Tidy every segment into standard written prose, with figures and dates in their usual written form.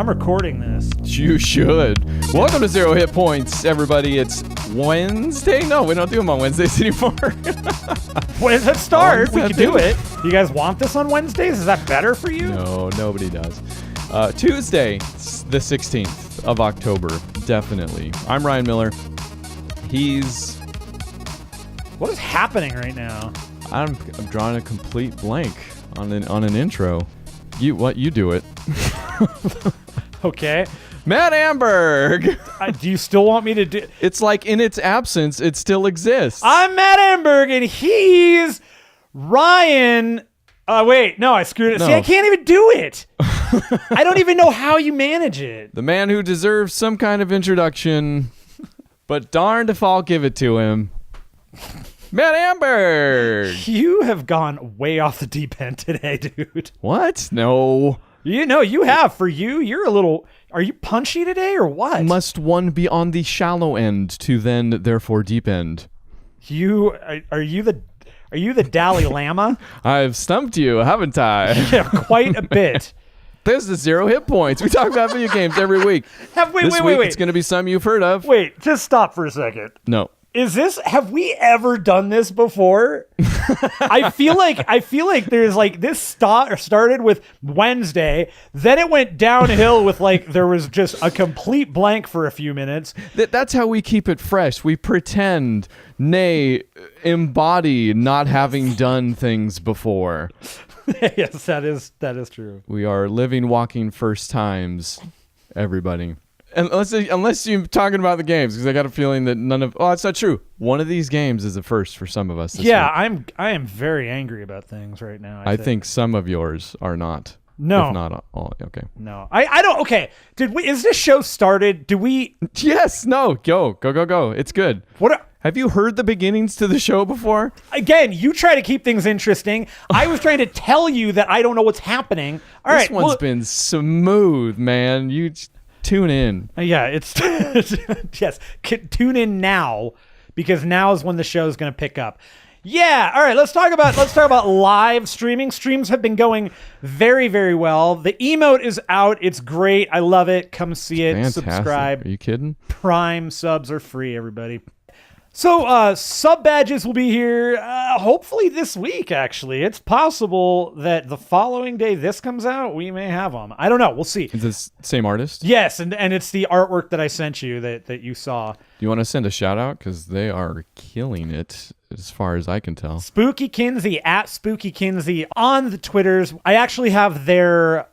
I'm recording this. You should. Welcome to Zero Hit Points, everybody. It's Wednesday? No, we don't do them on Wednesdays anymore. When it starts, we can do it. You guys want this on Wednesdays? Is that better for you? No, nobody does. Tuesday, the 16th of October, definitely. I'm Ryan Miller. What is happening right now? I'm drawing a complete blank on an intro. You do it. Okay. Matt Amberg. Do you still want me to do? It's like in its absence, it still exists. I'm Matt Amberg, and he's Ryan. Wait, no, I screwed it. No. See, I can't even do it. I don't even know how you manage it. The man who deserves some kind of introduction, but darned if I'll give it to him. Matt Amberg. You have gone way off the deep end today, dude. What? No. You know, you have. For you, you're a little... Are you punchy today or what? Must one be on the shallow end to then, therefore, deep end? Are you the Dalai Lama? I've stumped you, haven't I? Yeah, quite a bit. This is Zero Hit Points. We talk about video games every week. Wait. It's going to be some you've heard of. Wait, just stop for a second. No. Have we ever done this before? I feel like there's like this started with Wednesday, then it went downhill with like there was just a complete blank for a few minutes. That's how we keep it fresh. We pretend, nay, embody not having done things before. Yes, that is true. We are living, walking first times, everybody. Unless you're talking about the games, because I got a feeling that it's not true. One of these games is a first for some of us this week. I am very angry about things right now. I think some of yours are not. No. If not all. Okay. No. I don't. Okay. Is this show started? Do we? Yes. No. Go. It's good. Have you heard the beginnings to the show before? Again, you try to keep things interesting. I was trying to tell you that I don't know what's happening. All right. This one's been smooth, man. You tune in. Yeah, it's yes. Tune in now, because now is when the show is going to pick up. Yeah. All right. Let's talk about live streaming. Streams have been going very, very well. The emote is out. It's great. I love it. Come see it. Fantastic. Subscribe. Are you kidding? Prime subs are free, everybody. So sub badges will be here hopefully this week, actually. It's possible that the following day this comes out, we may have them. I don't know. We'll see. Is this same artist? Yes, and it's the artwork that I sent you that you saw. Do you want to send a shout out? Because they are killing it as far as I can tell. Spooky Kinsey, at Spooky Kinsey on the Twitters. I actually have their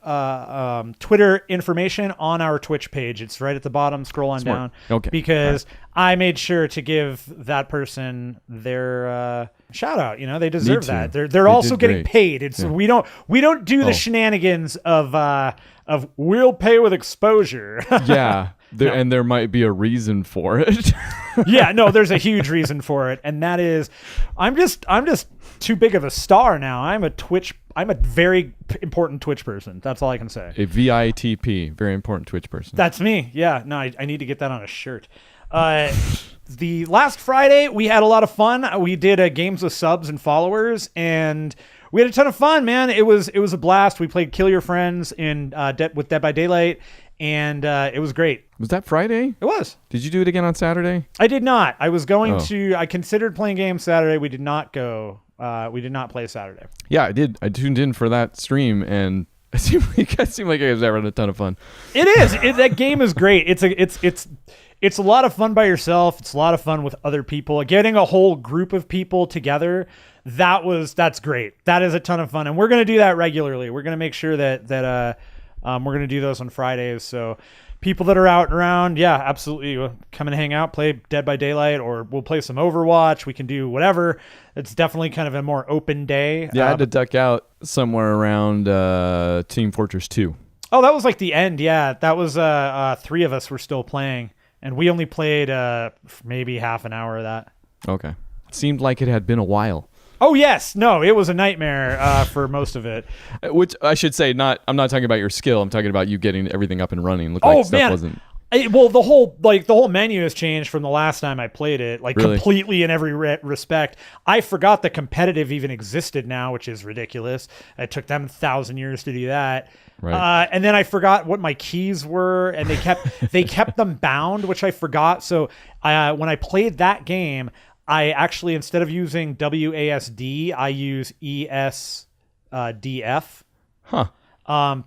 Twitter information on our Twitch page. It's right at the bottom. Scroll on down. Okay. Because I made sure to give that person their shout out. You know, they deserve that. They're also getting paid. It's we don't do the shenanigans of we'll pay with exposure. Yeah. And there might be a reason for it. Yeah, no, there's a huge reason for it, and that is, I'm just too big of a star now. I'm a very important Twitch person. That's all I can say. A VITP, very important Twitch person. That's me. Yeah, no, I need to get that on a shirt. The last Friday we had a lot of fun. We did games with subs and followers, and we had a ton of fun, man. It was a blast. We played Kill Your Friends with Dead by Daylight. And it was great. Was that Friday? It was. Did you do it again on Saturday? I did not. I was going to. I considered playing games Saturday. We did not go. We did not play Saturday. Yeah, I did. I tuned in for that stream, and it seemed like I was having a ton of fun. It is. That game is great. It's a lot of fun by yourself. It's a lot of fun with other people. Getting a whole group of people together. That's great. That is a ton of fun, and we're gonna do that regularly. We're gonna make sure that we're going to do those on Fridays. So people that are out and around, yeah, absolutely. Come and hang out, play Dead by Daylight, or we'll play some Overwatch. We can do whatever. It's definitely kind of a more open day. Yeah, I had to duck out somewhere around Team Fortress 2. Oh, that was like the end. Yeah, that was three of us were still playing, and we only played maybe half an hour of that. Okay. It seemed like it had been a while. Oh, yes. No, it was a nightmare for most of it. Which I should say, I'm not talking about your skill. I'm talking about you getting everything up and running. Looked like stuff wasn't Well, the whole menu has changed from the last time I played it, like Really? completely in every respect. I forgot the competitive even existed now, which is ridiculous. It took them 1,000 years to do that. Right. And then I forgot what my keys were, and they kept them bound, which I forgot. So when I played that game, I actually, instead of using WASD, I use ESDF. Huh.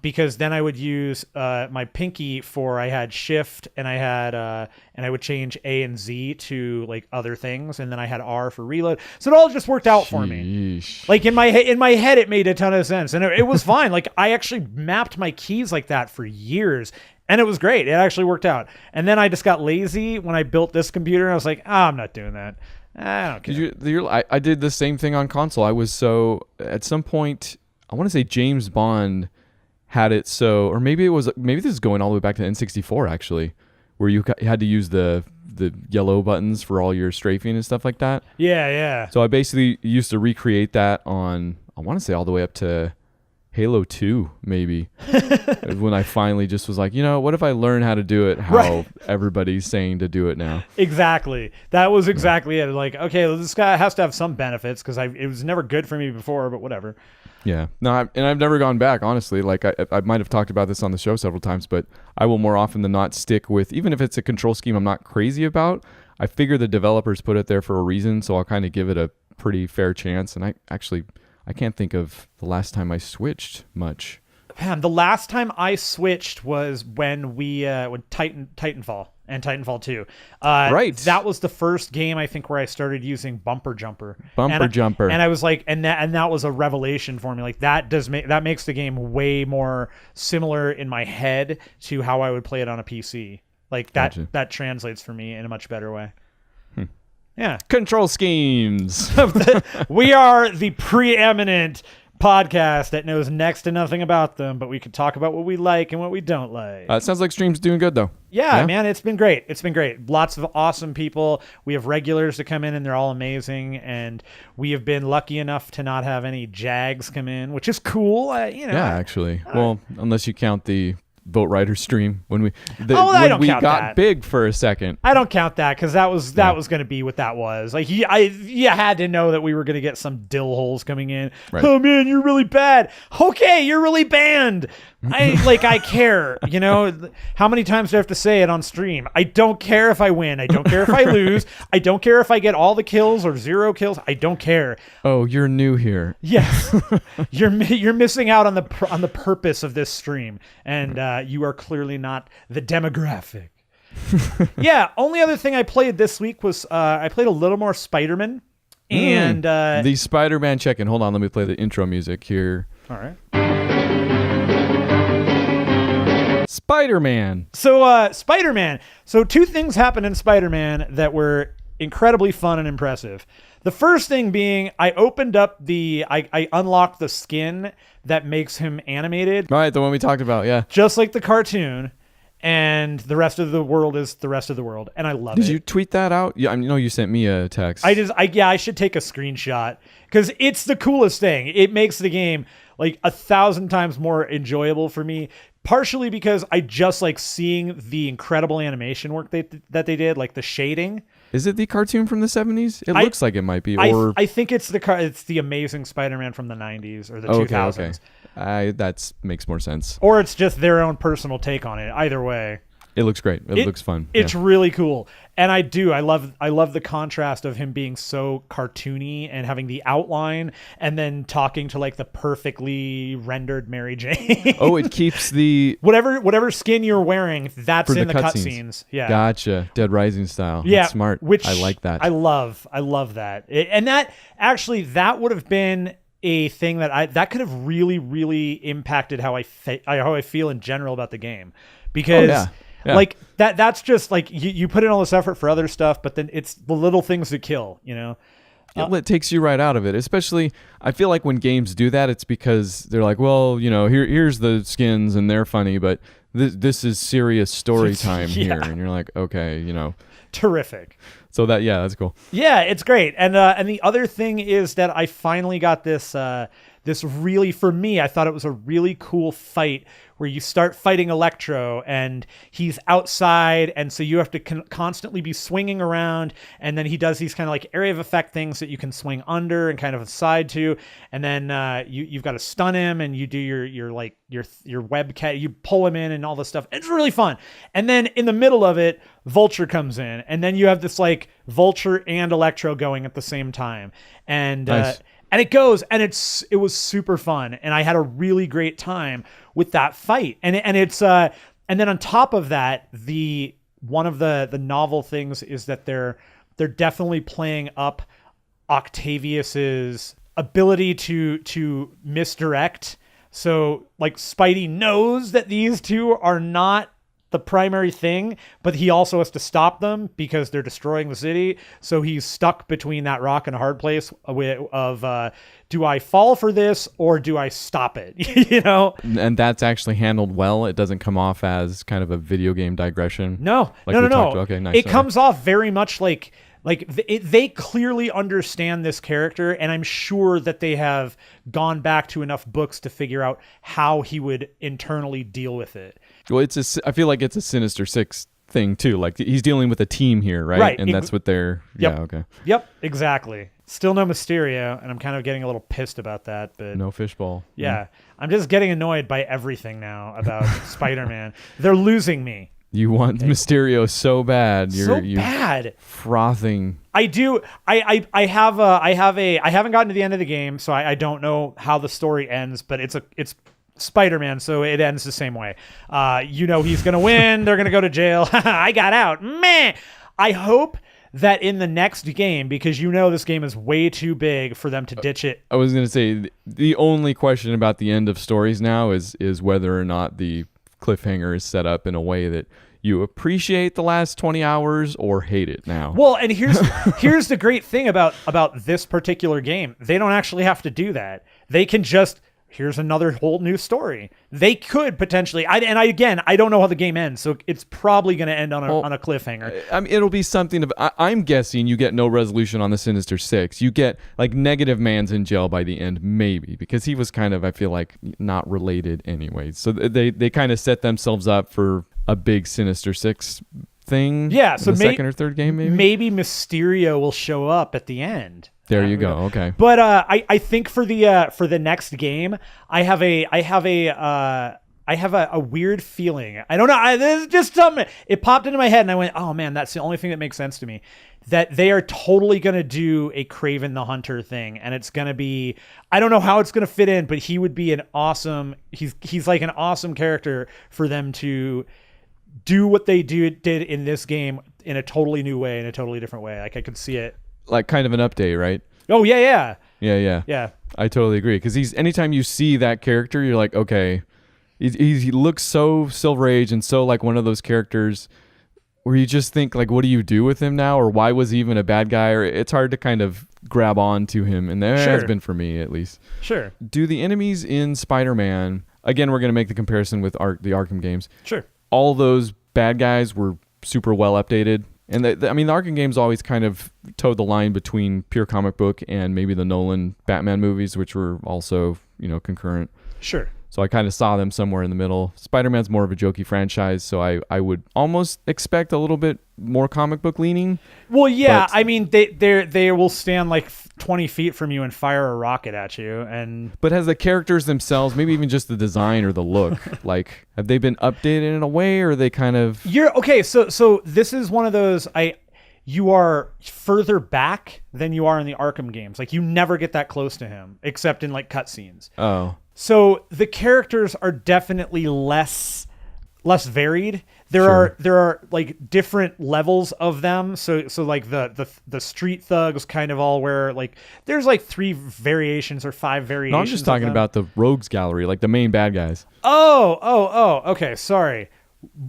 Because then I would use my pinky for I had shift and I had and I would change A and Z to like other things, and then I had R for reload. So it all just worked out for me. Like in my head, it made a ton of sense, and it was fine. Like I actually mapped my keys like that for years, and it was great. It actually worked out. And then I just got lazy when I built this computer. And I was like, I'm not doing that. I don't care. I did the same thing on console. I was at some point, I want to say James Bond had it or maybe this is going all the way back to N64 actually, where you had to use the yellow buttons for all your strafing and stuff like that. Yeah. So I basically used to recreate that on, I want to say all the way up to Halo 2 maybe. When I finally just was like, what if I learn how to do it how everybody's saying to do it now? Exactly. That was exactly it. Like, okay, this guy has to have some benefits because it was never good for me before, but whatever. Yeah. No, I've never gone back, honestly. Like, I might have talked about this on the show several times, but I will more often than not stick with, even if it's a control scheme I'm not crazy about, I figure the developers put it there for a reason, so I'll kind of give it a pretty fair chance. And I can't think of the last time I switched much. Man, the last time I switched was when when Titanfall and Titanfall 2. Right. That was the first game I think where I started using bumper jumper. Jumper. And I was like, and that was a revelation for me. Like that makes the game way more similar in my head to how I would play it on a PC. Like that translates for me in a much better way. Yeah. Control schemes. We are the preeminent podcast that knows next to nothing about them, but we could talk about what we like and what we don't like. It sounds like stream's doing good though. Yeah, man, it's been great. Lots of awesome people. We have regulars to come in, and they're all amazing. And we have been lucky enough to not have any Jags come in, which is cool. Yeah, actually. Well, unless you count the Boat Rider stream when we got big for a second. I don't count that because that was going to be what that was. Like you had to know that we were going to get some dill holes coming in. Right. Oh man, you're really bad. Okay, you're really banned. I care. How many times do I have to say it on stream? I don't care if I win. I don't care if I lose. I don't care if I get all the kills or 0 kills. I don't care. Oh, you're new here. Yes, you're missing out on the purpose of this stream, and you are clearly not the demographic. Yeah. Only other thing I played this week was I played a little more Spider-Man, and the Spider-Man check-in. Hold on, let me play the intro music here. All right. Spider-Man. So Spider-Man. So 2 things happened in Spider-Man that were incredibly fun and impressive. The first thing being, I opened up I unlocked the skin that makes him animated. Right, the one we talked about, yeah. Just like the cartoon, and the rest of the world is the rest of the world, and I love it. Did you tweet that out? Yeah, I know you sent me a text. I should take a screenshot because it's the coolest thing. It makes the game like 1,000 times more enjoyable for me. Partially because I just like seeing the incredible animation work that they did, like the shading. Is it the cartoon from the 70s? It looks like it might be. Or I think it's the Amazing Spider-Man from the 90s or the 2000s. Okay. That makes more sense. Or it's just their own personal take on it. Either way. It looks great. It looks fun. It's really cool. And I love the contrast of him being so cartoony and having the outline and then talking to like the perfectly rendered Mary Jane. Oh, it keeps the whatever skin you're wearing, that's in the cutscenes. Yeah. Gotcha. Dead Rising style. Yeah. That's smart. Which I like that. I love that. And that would have been a thing that could have really, really impacted how I feel in general about the game. Because Yeah. like that's just like you put in all this effort for other stuff, but then it's the little things that kill, It takes you right out of it. Especially, I feel like when games do that, it's because they're like, well, here's the skins and they're funny, but this is serious story time here, and you're like, okay, terrific. So that's cool. Yeah, it's great. And the other thing is that I finally got this this really, for me, I thought it was a really cool fight where you start fighting Electro and he's outside, and so you have to constantly be swinging around, and then he does these kind of like area of effect things that you can swing under and kind of aside to, and then you've got to stun him, and you do your web cat, you pull him in and all this stuff. It's really fun. And then in the middle of it, Vulture comes in, and then you have this like Vulture and Electro going at the same time, and nice. And it goes, and it was super fun, and I had a really great time with that fight. And then on top of that, one of the novel things is that they're definitely playing up Octavius's ability to misdirect. So like Spidey knows that these two are not the primary thing, but he also has to stop them because they're destroying the city. So he's stuck between that rock and a hard place of do I fall for this or do I stop it? You know? And that's actually handled well. It doesn't come off as kind of a video game digression. No. Okay, nice. It comes off very much like they clearly understand this character, and I'm sure that they have gone back to enough books to figure out how he would internally deal with it. Well, I feel like it's a Sinister Six thing too. Like he's dealing with a team here, right? Right. And that's what they're. Yep. Yeah. Okay. Yep. Exactly. Still no Mysterio, and I'm kind of getting a little pissed about that. But no fishbowl. Yeah, I'm just getting annoyed by everything now about Spider-Man. They're losing me. You want Mysterio so bad. You're bad. Frothing. I do. I haven't gotten to the end of the game, so I don't know how the story ends. But it's Spider-Man, so it ends the same way. He's gonna win. They're gonna go to jail. I got out. Meh. I hope that in the next game, because this game is way too big for them to ditch it. I was gonna say the only question about the end of stories now is whether or not the cliffhanger is set up in a way that you appreciate the last 20 hours or hate it now. Well, and here's the great thing about this particular game. They don't actually have to do that. They can just, here's another whole new story. They could potentially, I don't know how the game ends, so it's probably going to end on a cliffhanger. I mean, it'll be something of, I'm guessing you get no resolution on the Sinister Six. You get like Negative Man's in jail by the end, maybe, because he was kind of, I feel like, not related anyway. So they kind of set themselves up for a big Sinister Six thing. Yeah, so the second or third game, maybe. Maybe Mysterio will show up at the end. There you go. Okay. But I think for the next game, I have a weird feeling. I don't know. This is just something. It popped into my head, and I went, "Oh man, that's the only thing that makes sense to me." That they are totally gonna do a Kraven the Hunter thing, and it's gonna be. I don't know how it's gonna fit in, but he would be an awesome. He's like an awesome character for them to do what they did in this game in a totally new way, in a totally different way. Like I could see it. Like kind of an update, right? Oh yeah. I totally agree, because anytime you see that character, you're like, okay, he looks so Silver Age and so like one of those characters where you just think like, what do you do with him now, or why was he even a bad guy? Or it's hard to kind of grab on to him, and there has been for me at least. Sure. Do the enemies in Spider-Man, again, we're going to make the comparison with the Arkham games. Sure. All those bad guys were super well updated. And the Arkham games always kind of towed the line between pure comic book and maybe the Nolan Batman movies, which were also, concurrent. Sure. So I kind of saw them somewhere in the middle. Spider-Man's more of a jokey franchise, so I would almost expect a little bit more comic book leaning. Well, yeah, I mean, they will stand like 20 feet from you and fire a rocket at you. But has the characters themselves, maybe even just the design or the look, like, have they been updated in a way, or are they kind of... So this is one of those... You are further back than you are in the Arkham games. Like, you never get that close to him, except in like cutscenes. Oh. So the characters are definitely less varied. There are like different levels of them. So like the street thugs kind of all wear like, there's like 3 variations or 5 variations. No, I'm just talking about the rogues gallery, like the main bad guys. Oh. Okay, sorry.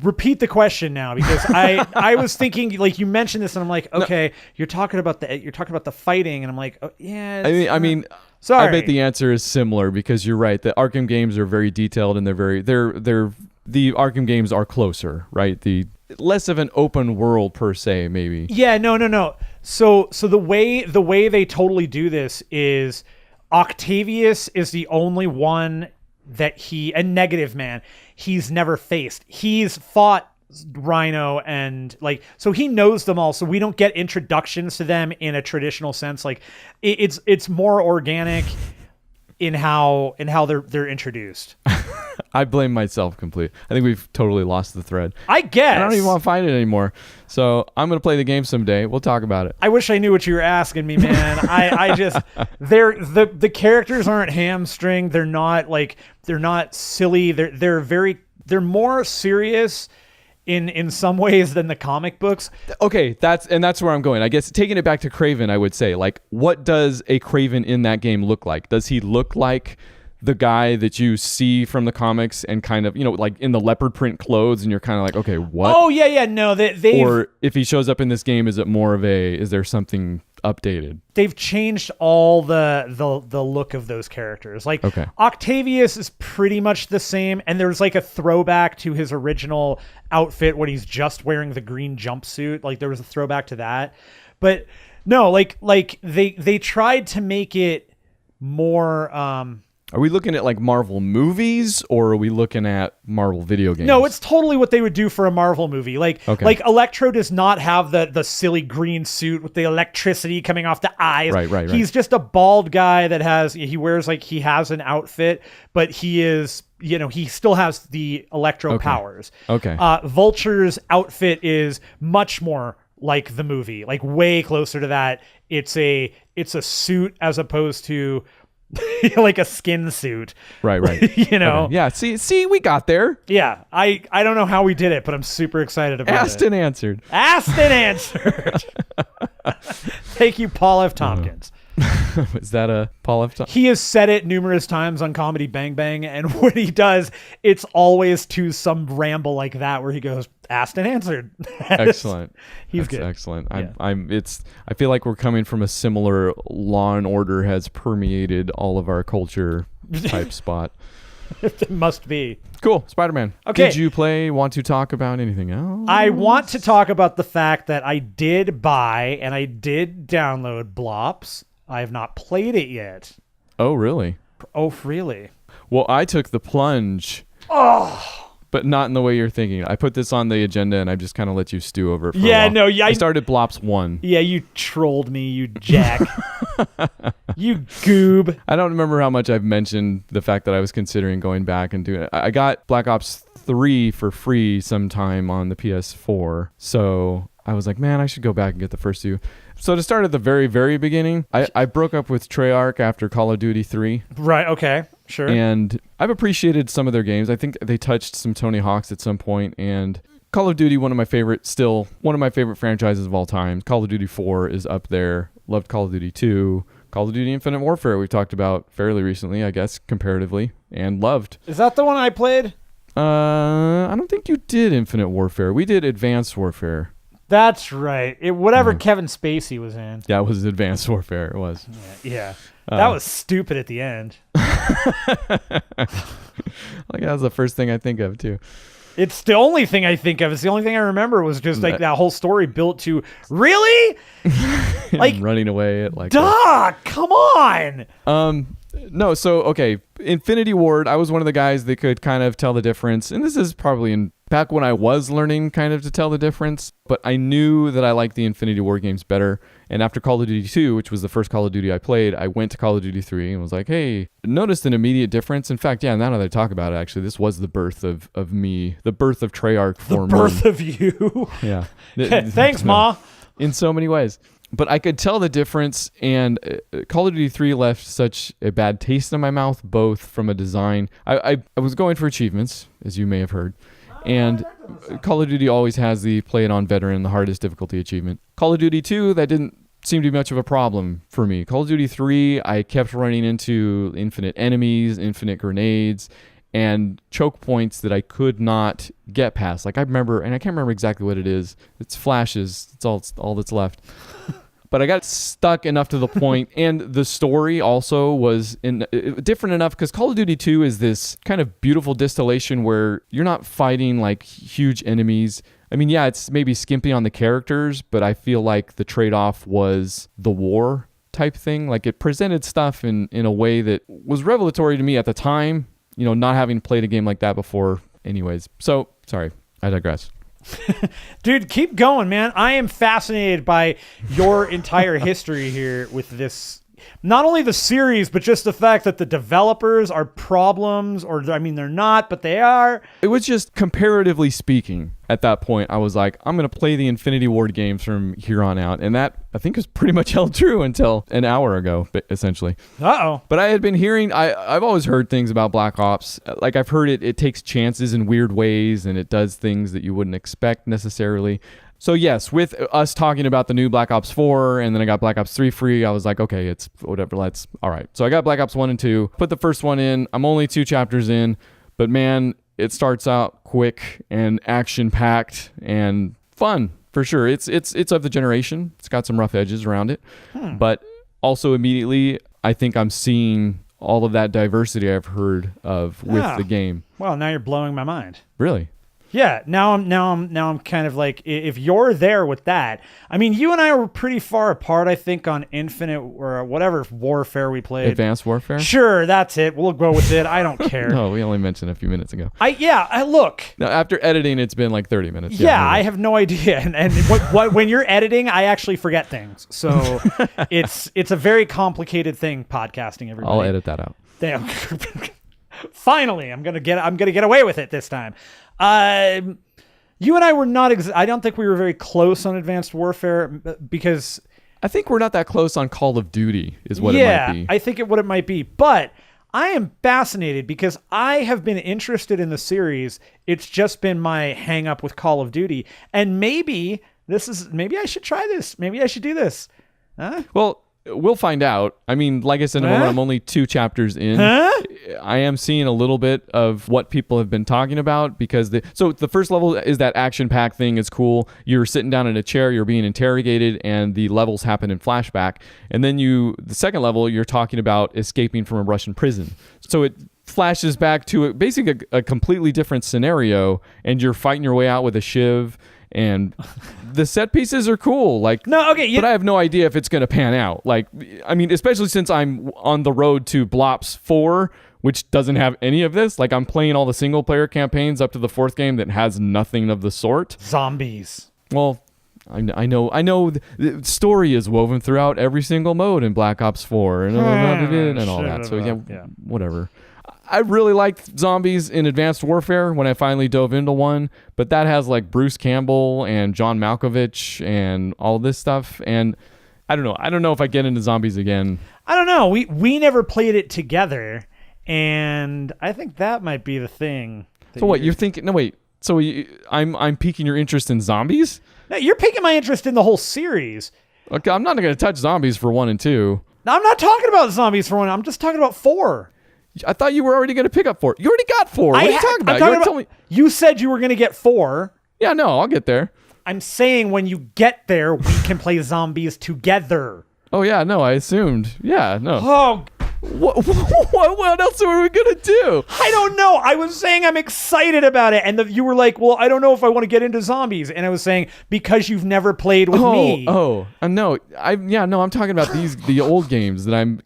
Repeat the question now, because I was thinking, like, you mentioned this and I'm like, okay, no. you're talking about the fighting, and I'm like, oh, yeah. I mean. Sorry. I bet the answer is similar, because you're right. The Arkham games are very detailed, and the Arkham games are closer, right? The less of an open world per se, maybe. Yeah, no. So the way they totally do this is Octavius is the only one that and Negative Man, he's never faced. He's fought Rhino and like, so he knows them all. So we don't get introductions to them in a traditional sense. Like it's more organic in how they're introduced. I blame myself completely. I think we've totally lost the thread. I guess. I don't even want to find it anymore. So I'm going to play the game someday. We'll talk about it. I wish I knew what you were asking me, man. I just, the characters aren't hamstringed. They're not silly. They're more serious in some ways than the comic books. Okay, that's where I'm going. I guess taking it back to Kraven, I would say, like, what does a Kraven in that game look like? Does he look like the guy that you see from the comics and kind of, like in the leopard print clothes and you're kind of like, okay, what? Oh, yeah. No, or if he shows up in this game, is there something updated? They've changed all the look of those characters. Like, okay. Octavius is pretty much the same, and there's like a throwback to his original outfit when he's just wearing the green jumpsuit. Like, there was a throwback to that. But no, like they tried to make it more are we looking at like Marvel movies or are we looking at Marvel video games? No, it's totally what they would do for a Marvel movie. Like Electro does not have the silly green suit with the electricity coming off the eyes. Right. He's just a bald guy that he has an outfit, but he still has the Electro powers. Okay. Vulture's outfit is much more like the movie, like way closer to that. It's a suit as opposed to like a skin suit. Right. Okay. Yeah, see, we got there. Yeah, I don't know how we did it, but I'm super excited about Asked and answered. Thank you, Paul F. Tompkins. Is that a Paul F. He has said it numerous times on Comedy Bang Bang, and when he does, it's always to some ramble like that where he goes, asked and answered. Excellent. He's good. Excellent. Yeah. I feel like we're coming from a similar Law and Order has permeated all of our culture type spot. It must be. Cool. Spider-Man. Okay. Did you want to talk about anything else? I want to talk about the fact that I did buy and I did download Blops. I have not played it yet. Oh, really? Oh, really? Well, I took the plunge. Oh. But not in the way you're thinking. I put this on the agenda and I just kind of let you stew over it for a while. I started Blops 1. Yeah, you trolled me, you jack. You goob. I don't remember how much I've mentioned the fact that I was considering going back and doing it. I got Black Ops 3 for free sometime on the PS4. So I was like, man, I should go back and get the first two. So to start at the very, very beginning, I broke up with Treyarch after Call of Duty 3. Right, okay, sure. And I've appreciated some of their games. I think they touched some Tony Hawks at some point. And Call of Duty, one of my favorite franchises of all time. Call of Duty 4 is up there. Loved Call of Duty 2. Call of Duty Infinite Warfare we talked about fairly recently, I guess, comparatively, and loved. Is that the one I played? I don't think you did Infinite Warfare. We did Advanced Warfare. That's right. Whatever Kevin Spacey was in. Yeah, it was Advanced Warfare. It was. Yeah. That was stupid at the end. Like, that was the first thing I think of, too. It's the only thing I think of. It's the only thing I remember was just like that whole story built to, really? Like running away at like... Duh! Come on! No, so, okay. Infinity Ward, I was one of the guys that could kind of tell the difference. And this is probably back when I was learning kind of to tell the difference. But I knew that I liked the Infinity Ward games better. And after Call of Duty 2, which was the first Call of Duty I played, I went to Call of Duty 3 and was like, hey, noticed an immediate difference. In fact, yeah, now that I talk about it, actually, this was the birth of me, the birth of Treyarch for me. The birth of you. Yeah. Thanks, Ma. In so many ways. But I could tell the difference, and Call of Duty 3 left such a bad taste in my mouth, both from a design. I was going for achievements, as you may have heard, and Call of Duty always has the play it on veteran, the hardest difficulty achievement. Call of Duty 2, that didn't seem to be much of a problem for me. Call of Duty 3, I kept running into infinite enemies, infinite grenades, and choke points that I could not get past. Like I remember, and I can't remember exactly what it is. It's flashes. It's all that's left. But I got stuck enough to the point, and the story also was different enough because Call of Duty 2 is this kind of beautiful distillation where you're not fighting like huge enemies. I mean, yeah, it's maybe skimpy on the characters, but I feel like the trade-off was the war type thing. Like it presented stuff in a way that was revelatory to me at the time, not having played a game like that before anyways. So, sorry, I digress. Dude, keep going, man. I am fascinated by your entire history here with this. Not only the series, but just the fact that the developers are problems, or I mean, they're not, but they are. It was just comparatively speaking. At that point, I was like, I'm going to play the Infinity Ward games from here on out. And that, I think, was pretty much held true until an hour ago, essentially. Uh-oh. But I had been hearing, I've always heard things about Black Ops. Like, I've heard it takes chances in weird ways, and it does things that you wouldn't expect necessarily. So yes, with us talking about the new Black Ops 4, and then I got Black Ops 3 free, I was like, okay, it's whatever, all right. So I got Black Ops 1 and 2, put the first one in. I'm only 2 chapters in, but man, it starts out quick and action-packed and fun, for sure. It's of the generation. It's got some rough edges around it. But also immediately, I think I'm seeing all of that diversity I've heard of with the game. Well, now you're blowing my mind. Really? Yeah, now I'm kind of like, if you're there with that, I mean, you and I were pretty far apart, I think, on Infinite or whatever Warfare we played. Advanced Warfare? Sure, that's it. We'll go with it. I don't care. No, we only mentioned a few minutes ago. I look. Now, after editing, it's been like 30 minutes. Yeah, I have no idea. And when you're editing, I actually forget things. So it's a very complicated thing, podcasting, everybody. I'll edit that out. Damn. Finally, I'm gonna get away with it this time. You and I were not. I don't think we were very close on Advanced Warfare because I think we're not that close on Call of Duty. Is what it might be. Yeah, I think what it might be. But I am fascinated because I have been interested in the series. It's just been my hang up with Call of Duty, and maybe I should try this. Maybe I should do this. Huh? Well, we'll find out. I mean, like I said, in a moment, I'm only 2 chapters in. I am seeing a little bit of what people have been talking about because so the first level is that action-packed thing. It's cool. You're sitting down in a chair, you're being interrogated, and the levels happen in flashback. And then the second level, you're talking about escaping from a Russian prison. So it flashes back to basically a completely different scenario, and you're fighting your way out with a shiv. And the set pieces are cool. But I have no idea if it's going to pan out. Like, I mean, especially since I'm on the road to Blops 4, which doesn't have any of this. Like, I'm playing all the single player campaigns up to the 4th game that has nothing of the sort. Zombies. Well, I know the story is woven throughout every single mode in Black Ops 4 and all that. So yeah, whatever. I really liked zombies in Advanced Warfare when I finally dove into one, but that has like Bruce Campbell and John Malkovich and all this stuff. And I don't know. I don't know if I get into zombies again. I don't know. We never played it together, and I think that might be the thing. So what you're thinking? No, wait. So I'm piquing your interest in zombies? No, you're piquing my interest in the whole series. Okay, I'm not going to touch zombies for 1 and 2. No, I'm not talking about zombies for 1. I'm just talking about 4. I thought you were already going to pick up 4. You already got 4. What are you talking about? You said you were going to get 4. Yeah, no, I'll get there. I'm saying when you get there, we can play zombies together. Oh, yeah, no, I assumed. Yeah, no. Oh, what else are we going to do? I don't know. I was saying I'm excited about it. And you were like, well, I don't know if I want to get into zombies. And I was saying, because you've never played with me. No. I'm talking about the old games that I'm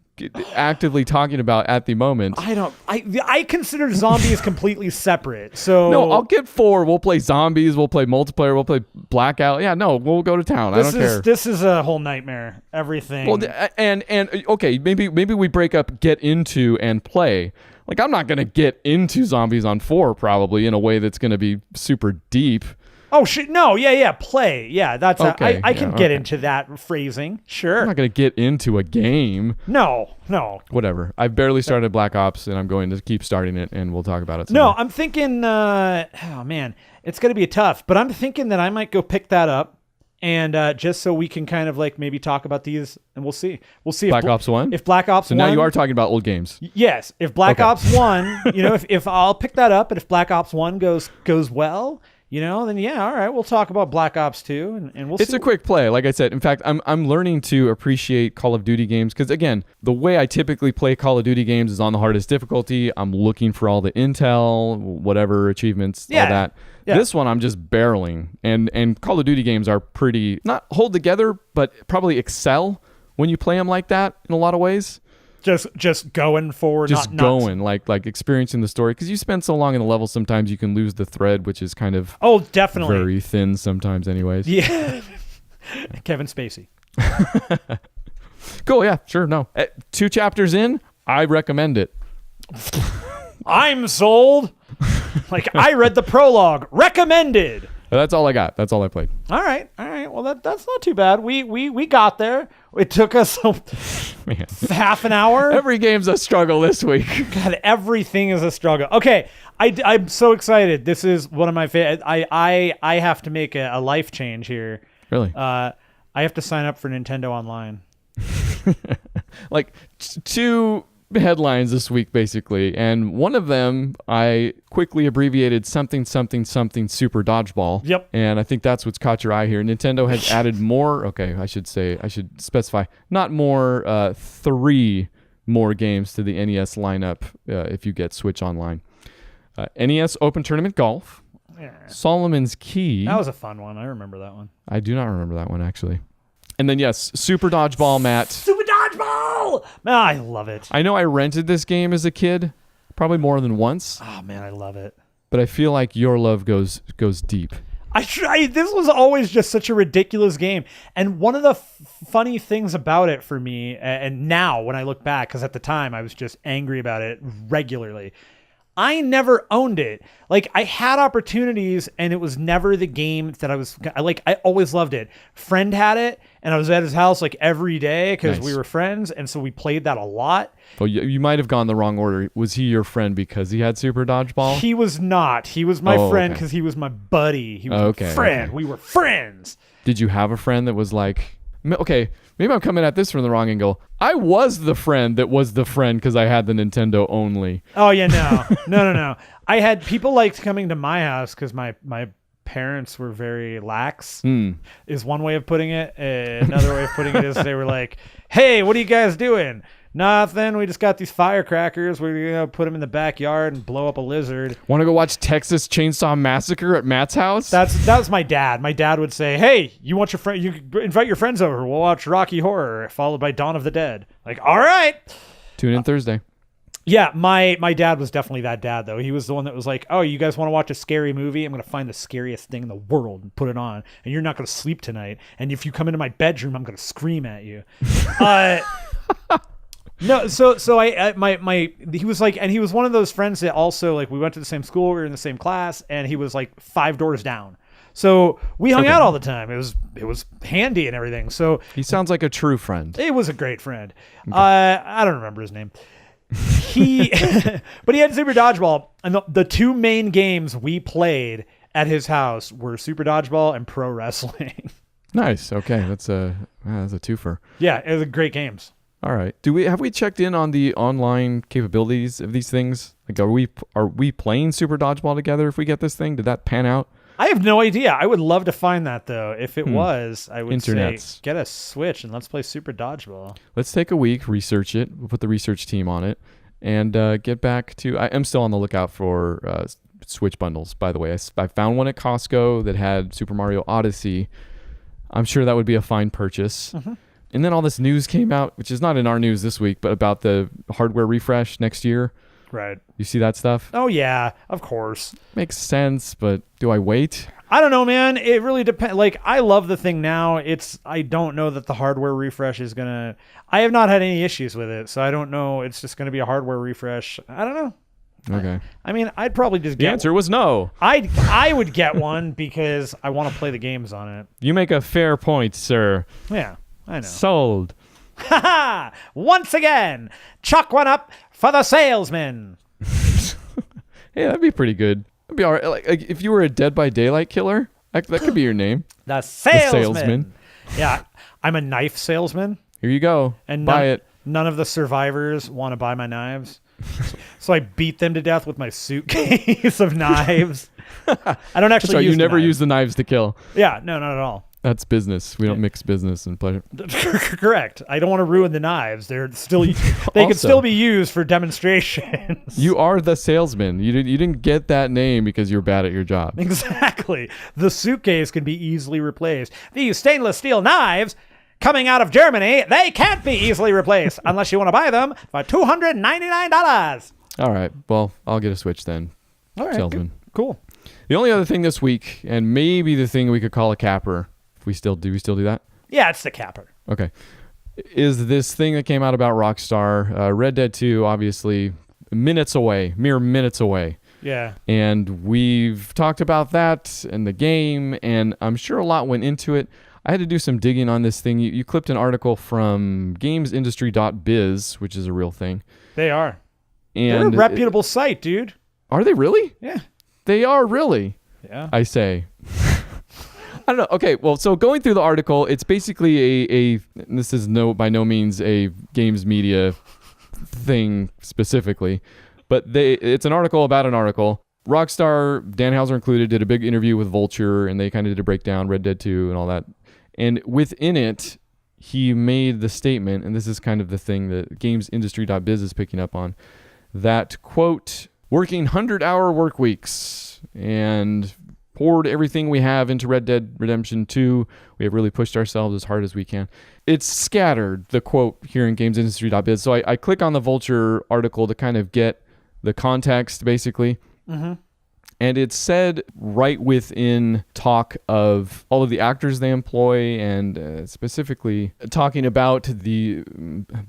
actively talking about at the moment. I consider zombies completely separate. So no, I'll get 4. We'll play zombies. We'll play multiplayer. We'll play Blackout. Yeah, no, we'll go to town. I don't care. This is a whole nightmare. Everything. Well, and okay, maybe we break up, get into, and play. Like, I'm not gonna get into zombies on 4 probably in a way that's gonna be super deep. Oh shit! No, yeah, play. Yeah, that's okay. I can get into that phrasing. Sure. I'm not gonna get into a game. No. Whatever. I've barely started Black Ops, and I'm going to keep starting it, and we'll talk about it someday. No, I'm thinking. Oh man, it's gonna be tough. But I'm thinking that I might go pick that up, and just so we can kind of like maybe talk about these, and we'll see. We'll see. Black Ops 1. If Black Ops 1. So now you are talking about old games. Yes. If Black Ops 1, if I'll pick that up, and if Black Ops 1 goes well. Then yeah, all right, we'll talk about Black Ops 2, and we'll see. It's a quick play, like I said. In fact, I'm learning to appreciate Call of Duty games because, again, the way I typically play Call of Duty games is on the hardest difficulty. I'm looking for all the intel, whatever achievements, all that. Yeah. This one, I'm just barreling, and Call of Duty games are pretty, not hold together, but probably excel when you play them like that in a lot of ways. Just going forward, Just going, like experiencing the story. Because you spend so long in the level, sometimes you can lose the thread, which is kind of definitely very thin sometimes anyways. Yeah. Kevin Spacey. Cool, yeah, sure, no. 2 chapters in, I recommend it. I'm sold. Like, I read the prologue. Recommended. That's all I got. That's all I played. All right. Well, that's not too bad. We got there. It took us half an hour. Every game's a struggle this week. God, everything is a struggle. Okay, I'm so excited. This is one of my favorite. I have to make a life change here. Really? I have to sign up for Nintendo Online. Like 2 headlines this week, basically, and one of them I quickly abbreviated something Super Dodgeball. Yep. And I think that's what's caught your eye here. Nintendo has added more. Okay, I should specify not more. 3 more games to the NES lineup if you get Switch Online. NES Open Tournament Golf. Yeah. Solomon's Key. That was a fun one. I remember that one. I do not remember that one actually. And then yes, Super Dodgeball, Matt. Super Dodgeball! Man, I love it. I know I rented this game as a kid, probably more than once. Oh man, I love it. But I feel like your love goes deep. This was always just such a ridiculous game. And one of the funny things about it for me, and now when I look back, because at the time I was just angry about it regularly, I never owned it. Like, I had opportunities, and it was never the game that I always loved it. Friend had it, and I was at his house like every day because we were friends, and so we played that a lot. Well, you might have gone the wrong order. Was he your friend because he had Super Dodgeball? He was not. He was my friend because he was my buddy. He was my friend. Okay. We were friends. Did you have a friend that was like, okay, maybe I'm coming at this from the wrong angle. I was the friend that was the friend because I had the Nintendo only. Oh, yeah, no. I had people liked coming to my house because my parents were very lax, is one way of putting it. Another way of putting it is they were like, hey, what are you guys doing? Nothing. We just got these firecrackers. We're going to put them in the backyard and blow up a lizard. Want to go watch Texas Chainsaw Massacre at Matt's house? That was my dad. My dad would say, hey, you want your friend? You invite your friends over. We'll watch Rocky Horror followed by Dawn of the Dead. Like, all right. Tune in Thursday. Yeah, my dad was definitely that dad, though. He was the one that was like, oh, you guys want to watch a scary movie? I'm going to find the scariest thing in the world and put it on. And you're not going to sleep tonight. And if you come into my bedroom, I'm going to scream at you. No, so he was like, and he was one of those friends that also, like, we went to the same school, we were in the same class, and he was like 5 doors down. So we hung out all the time. It was handy and everything. So he sounds like a true friend. It was a great friend. Okay. I don't remember his name. But he had Super Dodgeball, and the 2 main games we played at his house were Super Dodgeball and Pro Wrestling. Nice. Okay, that's a twofer. Yeah, it was great games. All right. Have we checked in on the online capabilities of these things? Like, are we playing Super Dodgeball together if we get this thing? Did that pan out? I have no idea. I would love to find that, though. If it was, I would say get a Switch and let's play Super Dodgeball. Let's take a week, research it. We'll put the research team on it, and get back to... I am still on the lookout for Switch bundles, by the way. I found one at Costco that had Super Mario Odyssey. I'm sure that would be a fine purchase. Mm-hmm. And then all this news came out, which is not in our news this week, but about the hardware refresh next year. Right. You see that stuff? Oh, yeah, of course. Makes sense, but do I wait? I don't know, man. It really depends. Like, I love the thing now. I don't know that the hardware refresh is going to... I have not had any issues with it, so I don't know. It's just going to be a hardware refresh. I don't know. Okay. I mean, I'd probably just get... The answer was no. I would get one because I want to play the games on it. You make a fair point, sir. Yeah. I know. Sold. Ha ha! Once again, chuck one up for the salesman. Hey, that'd be pretty good. That'd be all right. Like if you were a Dead by Daylight killer, that could be your name. The salesman. Yeah, I'm a knife salesman. Here you go. And buy it. None of the survivors want to buy my knives. So I beat them to death with my suitcase of knives. I don't actually use you never use the knives to kill. Yeah, no, not at all. That's business. We don't mix business and pleasure. Correct. I don't want to ruin the knives. They can still be used for demonstrations. You are the salesman. You didn't get that name because you're bad at your job. Exactly. The suitcase can be easily replaced. These stainless steel knives coming out of Germany, they can't be easily replaced unless you want to buy them for $299. All right. Well, I'll get a Switch then. All right. Salesman. Cool. The only other thing this week, and maybe the thing we could call a capper, if we still do that? Yeah, it's the capper. Okay. Is this thing that came out about Rockstar, Red Dead 2, obviously mere minutes away. Yeah. And we've talked about that and the game, and I'm sure a lot went into it. I had to do some digging on this thing. You clipped an article from gamesindustry.biz, which is a real thing. They are. And they're a reputable site, dude. Are they really? Yeah. They are really. Yeah. I say. I don't know. Okay, well, so going through the article, it's basically a this is by no means a games media thing specifically, but it's an article about an article. Rockstar, Dan Houser included, did a big interview with Vulture, and they kind of did a breakdown, Red Dead 2 and all that. And within it, he made the statement, and this is kind of the thing that gamesindustry.biz is picking up on, that, quote, working 100-hour work weeks and poured everything we have into Red Dead Redemption 2. We have really pushed ourselves as hard as we can. It's scattered, the quote here in gamesindustry.biz. So I click on the Vulture article to kind of get the context, basically. Mm-hmm. And it's said right within talk of all of the actors they employ, and specifically talking about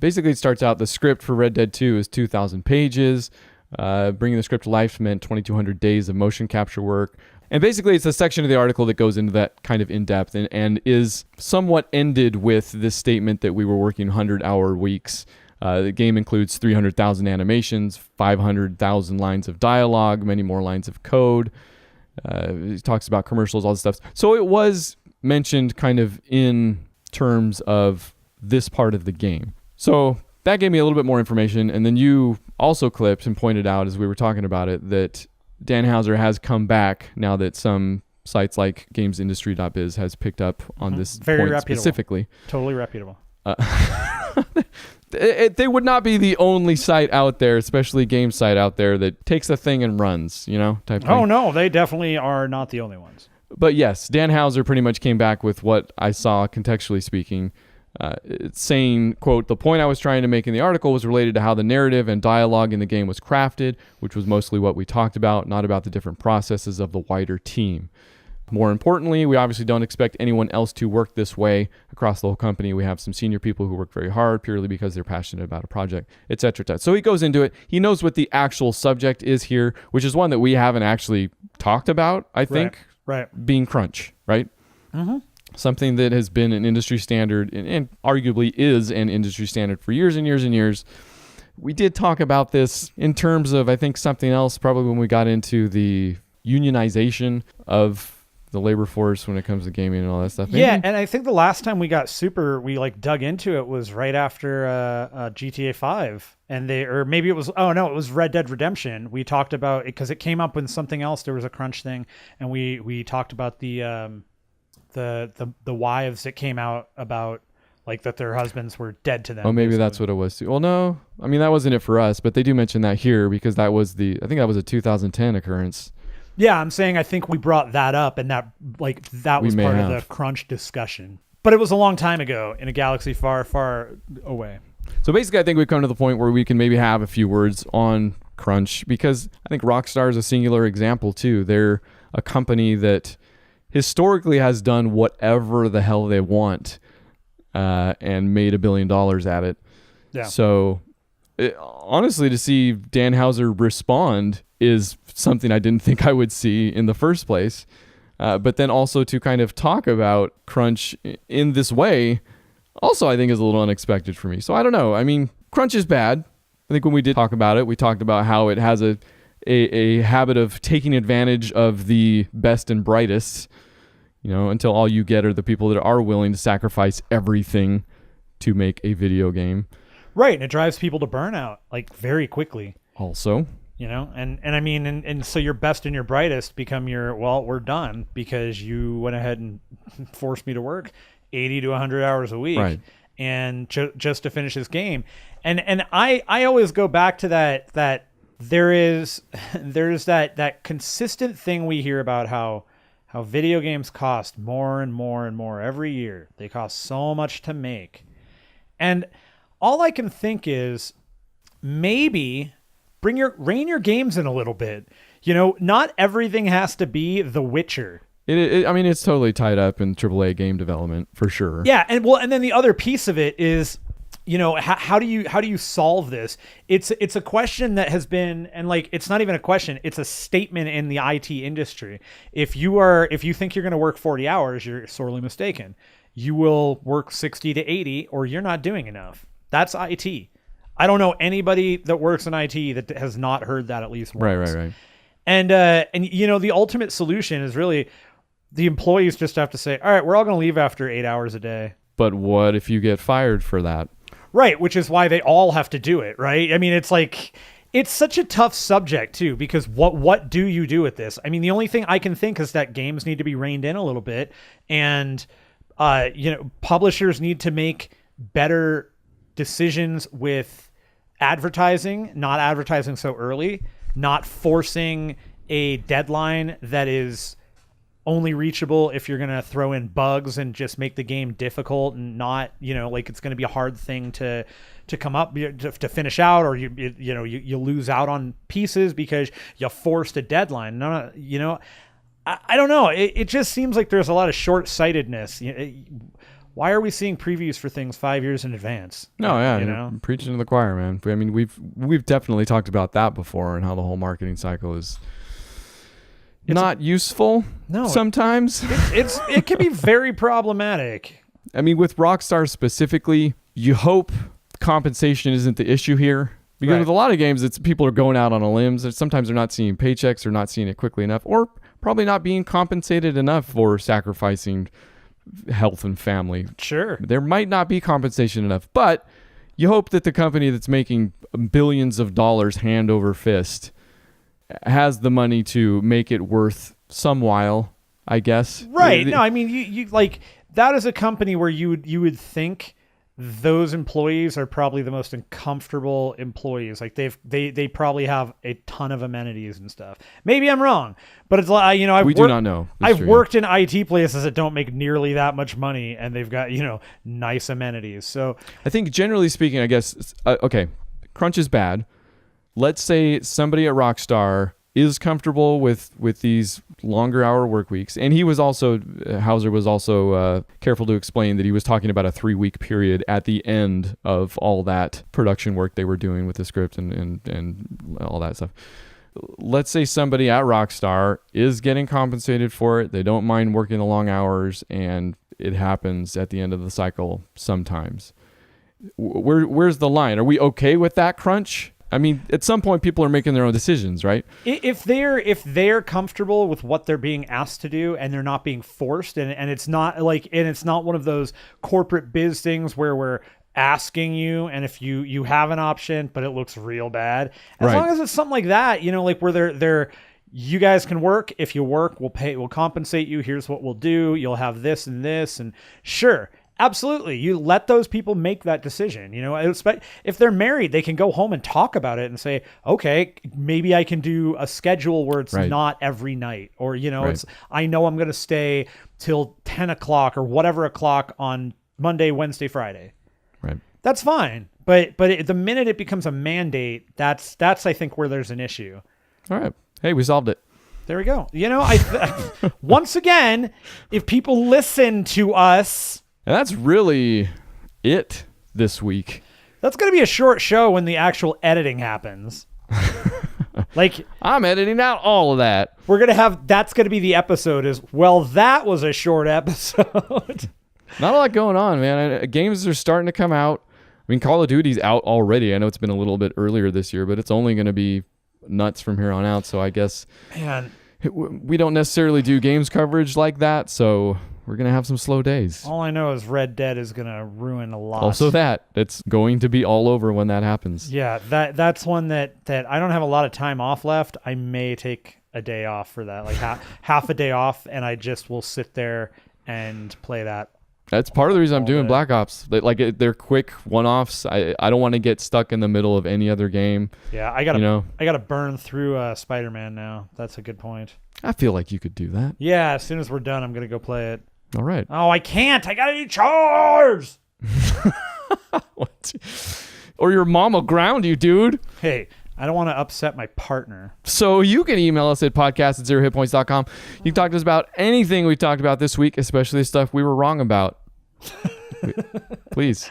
basically it starts out, the script for Red Dead 2 is 2,000 pages. Bringing the script to life meant 2,200 days of motion capture work. And basically, it's a section of the article that goes into that kind of in-depth and is somewhat ended with this statement that we were working 100-hour weeks. The game includes 300,000 animations, 500,000 lines of dialogue, many more lines of code. He talks about commercials, all this stuff. So it was mentioned kind of in terms of this part of the game. So that gave me a little bit more information. And then you also clipped and pointed out, as we were talking about it, that Dan Houser has come back now that some sites like gamesindustry.biz has picked up on this Very point reputable. specifically. Totally reputable. They would not be the only site out there, especially game site out there, that takes a thing and runs, type thing. Oh, no, they definitely are not the only ones. But yes, Dan Houser pretty much came back with what I saw, contextually speaking, saying, quote, the point I was trying to make in the article was related to how the narrative and dialogue in the game was crafted, which was mostly what we talked about, not about the different processes of the wider team. More importantly, we obviously don't expect anyone else to work this way across the whole company. We have some senior people who work very hard purely because they're passionate about a project, et cetera, et cetera. So he goes into it. He knows what the actual subject is here, which is one that we haven't actually talked about, I think, right. Being crunch, right? Mm-hmm. Something that has been an industry standard and arguably is an industry standard for years and years and years. We did talk about this in terms of, I think, something else, probably when we got into the unionization of the labor force when it comes to gaming and all that stuff. Maybe? Yeah, and I think the last time we dug into it was right after GTA 5, and it was Red Dead Redemption. We talked about it because it came up with something else. There was a crunch thing, and we talked about the wives that came out about like that their husbands were dead to them. Oh, maybe basically. that's what it was too. Well, no, I mean that wasn't it for us, but they do mention that here because I think that was a 2010 occurrence. Yeah, I'm saying I think we brought that up, and that was part of the crunch discussion. But it was a long time ago in a galaxy far, far away. So basically, I think we've come to the point where we can maybe have a few words on crunch, because I think Rockstar is a singular example too. They're a company that historically has done whatever the hell they want and made $1 billion at it. Yeah. So honestly, to see Dan Houser respond is something I didn't think I would see in the first place. But then also to kind of talk about crunch in this way also I think is a little unexpected for me. So I don't know. I mean, crunch is bad. I think when we did talk about it, we talked about how it has a habit of taking advantage of the best and brightest, until all you get are the people that are willing to sacrifice everything to make a video game. Right. And it drives people to burnout like very quickly. Also. And I mean, and so your best and your brightest become we're done because you went ahead and forced me to work 80 to 100 hours a week. Right. And just to finish this game. And I always go back to that there's that consistent thing we hear about how how video games cost more and more and more every year. They cost so much to make. And all I can think is maybe rein your games in a little bit. Not everything has to be The Witcher. I mean, it's totally tied up in AAA game development for sure. Yeah, and then the other piece of it is, how do you solve this? It's a question that has been, and like, it's not even a question, it's a statement in the IT industry. If you think you're going to work 40 hours, you're sorely mistaken. You will work 60 to 80, or you're not doing enough. That's IT. I don't know anybody that works in IT that has not heard that at least once. Right. And the ultimate solution is really the employees just have to say, all right, we're all going to leave after 8 hours a day. But what if you get fired for that? Right, which is why they all have to do it, right? I mean, it's like, it's such a tough subject too, because what do you do with this? I mean, the only thing I can think is that games need to be reined in a little bit, and publishers need to make better decisions with advertising, not advertising so early, not forcing a deadline that is only reachable if you're going to throw in bugs and just make the game difficult, and not, like it's going to be a hard thing to come up to finish out, or you lose out on pieces because you forced a deadline. I don't know. It just seems like there's a lot of short-sightedness. Why are we seeing previews for things 5 years in advance? No, yeah, I'm preaching to the choir, man. I mean, we've definitely talked about that before, and how the whole marketing cycle is not useful. No, sometimes it can be very problematic. I mean, with Rockstar specifically, you hope compensation isn't the issue here, because with a lot of games, it's people are going out on a limb. Sometimes they're not seeing paychecks, or not seeing it quickly enough, or probably not being compensated enough for sacrificing health and family. Sure, there might not be compensation enough, but you hope that the company that's making billions of dollars hand over fist has the money to make it worth some while, I guess. Right. No, I mean, you like, that is a company where you would think those employees are probably the most uncomfortable employees. Like they probably have a ton of amenities and stuff. Maybe I'm wrong, but it's like, we do not know. I've worked in IT places that don't make nearly that much money, and they've got, nice amenities. So I think generally speaking, I guess, okay, crunch is bad. Let's say somebody at Rockstar is comfortable with these longer hour work weeks. And he was also, Hauser was also careful to explain that he was talking about a 3-week period at the end of all that production work they were doing with the script and all that stuff. Let's say somebody at Rockstar is getting compensated for it. They don't mind working the long hours, and it happens at the end of the cycle sometimes. Where's the line? Are we okay with that crunch? I mean, at some point, people are making their own decisions, right? If they're comfortable with what they're being asked to do, and they're not being forced, and it's not one of those corporate biz things where we're asking you, and if you have an option, but it looks real bad. As long as it's something like that, like where they're you guys can work. If you work, we'll compensate you. Here's what we'll do. You'll have this and this, and sure. Absolutely. You let those people make that decision. If they're married, they can go home and talk about it and say, okay, maybe I can do a schedule where it's not every night, or, it's, I know I'm going to stay till 10 o'clock or whatever o'clock on Monday, Wednesday, Friday. Right. That's fine. But the minute it becomes a mandate, that's I think where there's an issue. All right. Hey, we solved it. There we go. Once again, if people listen to us. And that's really it this week. That's going to be a short show when the actual editing happens. Like, I'm editing out all of that. That's going to be the episode that was a short episode. Not a lot going on, man. Games are starting to come out. I mean, Call of Duty's out already. I know it's been a little bit earlier this year, but it's only going to be nuts from here on out. So I guess we don't necessarily do games coverage like that. So we're going to have some slow days. All I know is Red Dead is going to ruin a lot. Also it's going to be all over when that happens. Yeah, that's one that I don't have a lot of time off left. I may take a day off for that, like half a day off, and I just will sit there and play that. That's part of the reason I'm doing Black Ops. They're quick one-offs. I don't want to get stuck in the middle of any other game. Yeah, I gotta burn through Spider-Man now. That's a good point. I feel like you could do that. Yeah, as soon as we're done, I'm going to go play it. All right. Oh, I can't. I got to do chores. What? Or your mom will ground you, dude. Hey, I don't want to upset my partner. So you can email us at podcast@0hitpoints.com. You can talk to us about anything we talked about this week, especially stuff we were wrong about. Please.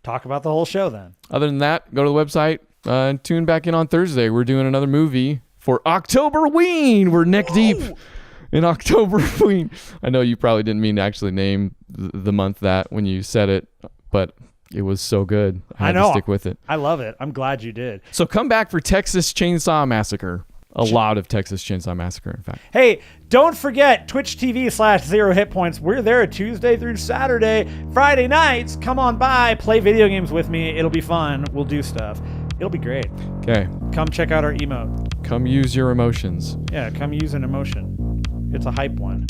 Talk about the whole show then. Other than that, go to the website and tune back in on Thursday. We're doing another movie for Octoberween. We're neck deep in Octoberween. I know you probably didn't mean to actually name the month that when you said it, but it was so good. I had to stick with it. I love it. I'm glad you did. So come back for Texas Chainsaw Massacre. A lot of Texas Chainsaw Massacre, in fact. Hey, don't forget Twitch TV/0HITPOINTS. We're there Tuesday through Saturday. Friday nights, come on by, play video games with me. It'll be fun. We'll do stuff. It'll be great. Okay. Come check out our emote. Come use your emotions. Yeah, come use an emotion. It's a hype one.